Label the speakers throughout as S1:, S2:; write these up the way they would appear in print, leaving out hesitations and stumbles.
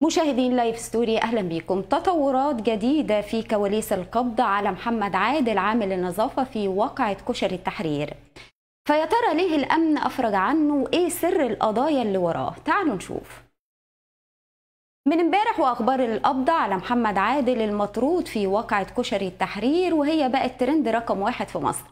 S1: مشاهدين لايف ستوري، أهلا بكم. تطورات جديدة في كواليس القبض على محمد عادل عامل النظافة في واقعة كشري التحرير. فيا ترى ليه الأمن أفرج عنه وإيه سر القضايا اللي وراه؟ تعالوا نشوف. من امبارح واخبار القبض على محمد عادل المطرود في واقعة كشري التحرير، وهي بقت ترند رقم 1 في مصر،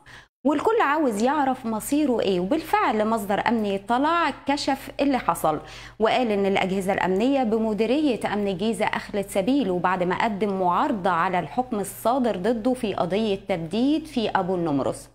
S1: والكل عاوز يعرف مصيره ايه. وبالفعل مصدر امني طلع كشف اللي حصل، وقال ان الاجهزة الامنية بمديرية امن الجيزة اخلت سبيله بعد ما قدم معارضة على الحكم الصادر ضده في قضية تبديد في ابو النمرس.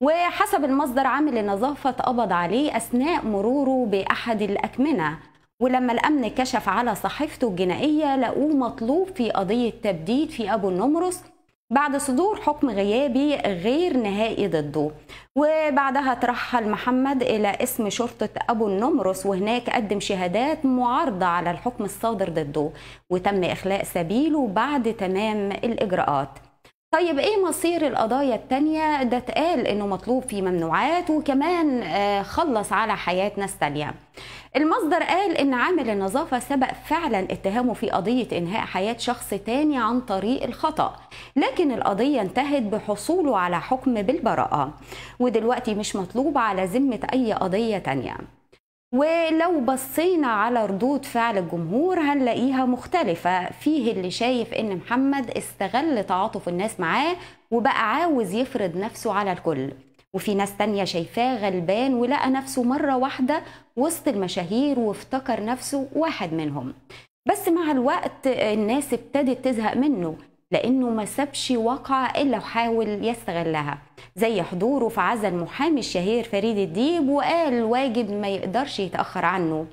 S1: وحسب المصدر عامل النظافة اتقبض عليه أثناء مروره بأحد الأكمنة، ولما الأمن كشف على صحيفته الجنائية لقوه مطلوب في قضية تبديد في أبو النمرس بعد صدور حكم غيابي غير نهائي ضده. وبعدها ترحل محمد إلى اسم شرطة أبو النمرس، وهناك قدم شهادات معارضة على الحكم الصادر ضده، وتم إخلاء سبيله بعد تمام الإجراءات. طيب ايه مصير القضايا التانية؟ ده اتقال انه مطلوب في ممنوعات، وكمان خلص على حياة ناس تانية. المصدر قال ان عامل النظافة سبق فعلا اتهامه في قضية انهاء حياة شخص تاني عن طريق الخطأ، لكن القضية انتهت بحصوله على حكم بالبراءة، ودلوقتي مش مطلوب على ذمة اي قضية تانية. ولو بصينا على ردود فعل الجمهور هنلاقيها مختلفة. فيه اللي شايف ان محمد استغل تعاطف الناس معاه وبقى عاوز يفرض نفسه على الكل، وفي ناس تانية شايفاه غلبان ولقى نفسه مرة واحدة وسط المشاهير وافتكر نفسه واحد منهم. بس مع الوقت الناس ابتدت تزهق منه، لأنه ما سابش واقعة إلا وحاول يستغلها، زي حضوره في عزا المحامي الشهير فريد الديب، وقال واجب ما يقدرش يتأخر عنه.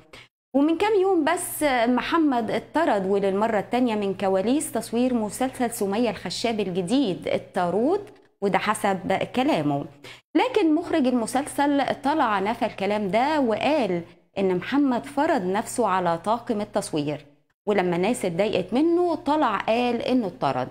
S1: ومن كام يوم بس محمد اتطرد، وللمرة التانية من كواليس تصوير مسلسل سمية الخشاب الجديد الطارود، وده حسب كلامه. لكن مخرج المسلسل طلع نفى الكلام ده وقال إن محمد فرض نفسه على طاقم التصوير، ولما الناس اتضايقت منه طلع قال إنه اتطرد،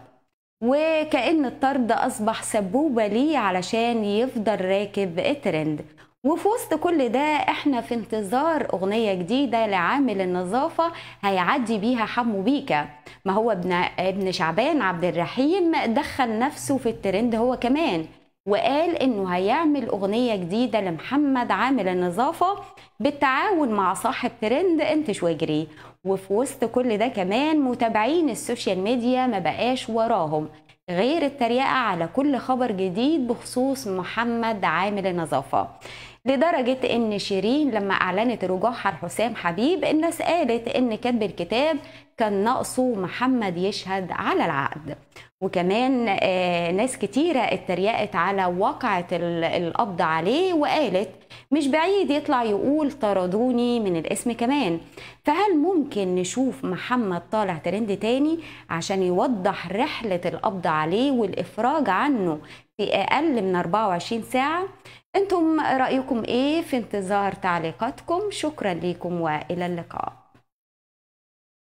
S1: وكأن الطرد أصبح سبوبة ليه علشان يفضل راكب الترند. وفي وسط كل ده احنا في انتظار أغنية جديدة لعامل النظافة هيعدي بيها حمو بيكا. ما هو ابن شعبان عبد الرحيم دخل نفسه في الترند هو كمان، وقال انه هيعمل أغنية جديدة لمحمد عامل النظافة بالتعاون مع صاحب ترند انتش واجري. وفي وسط كل ده كمان متابعين السوشيال ميديا ما بقاش وراهم غير التريقة على كل خبر جديد بخصوص محمد عامل النظافة، لدرجة ان شيرين لما اعلنت رجوعها لحسام حبيب الناس قالت ان كاتب الكتاب كان ناقصه محمد يشهد على العقد. وكمان ناس كتيرة اتريقت على واقعة القبض عليه، وقالت مش بعيد يطلع يقول طردوني من الاسم كمان. فهل ممكن نشوف محمد طالع ترند تاني عشان يوضح رحلة القبض عليه والإفراج عنه في أقل من 24 ساعة؟ انتم رأيكم ايه؟ في انتظار تعليقاتكم. شكرا لكم وإلى اللقاء.